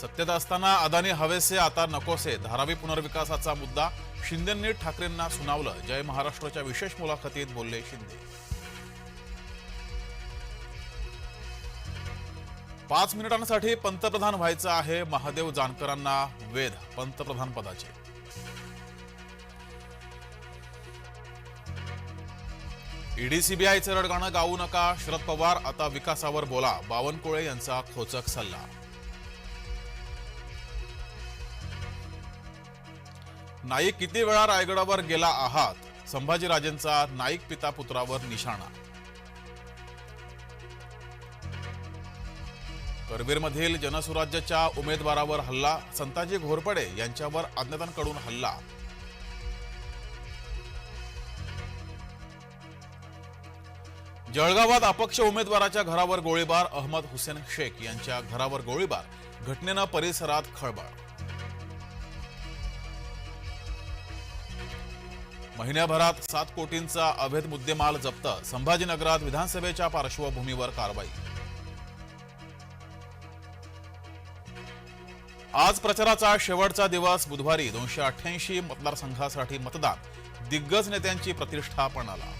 सत्तेत असताना अदानी हवेसे आता नकोसे, धारावी पुनर्विकासाचा मुद्दा शिंदेंनी ठाकरेंना सुनावलं. जय महाराष्ट्राच्या विशेष मुलाखतीत बोलले शिंदे. 5 मिनिटांसाठी पंतप्रधान व्हायचं आहे, महादेव जानकरांना वेध पंतप्रधान पदाचे. ईडी सीबीआयचं रडगाणं गाऊ नका, शरद पवार आता विकासावर बोला, बावनकुळे यांचा खोचक सल्ला. नाईक किती वेळा रायगडावर गेला आहात, संभाजीराजेंचा नाईक पिता पुत्रावर निशाणा. करवीरमधील जनसुराज्याच्या उमेदवारावर हल्ला, संताजी घोरपडे यांच्यावर अज्ञातांकडून हल्ला. जळगावात अपक्ष उमेदवाराच्या घरावर गोळीबार, अहमद हुसेन शेख यांच्या घरावर गोळीबार, घटनेनं परिसरात खळबळ. महिन्याभरात 7 कोटींचा अवैध मुद्देमाल जप्त, संभाजीनगरात विधानसभेच्या पार्श्वभूमीवर कारवाई. आज प्रचाराचा शेवटचा दिवस, बुधवारी 288 मतदारसंघासाठी मतदान, दिग्गज नेत्यांची प्रतिष्ठा पणाला.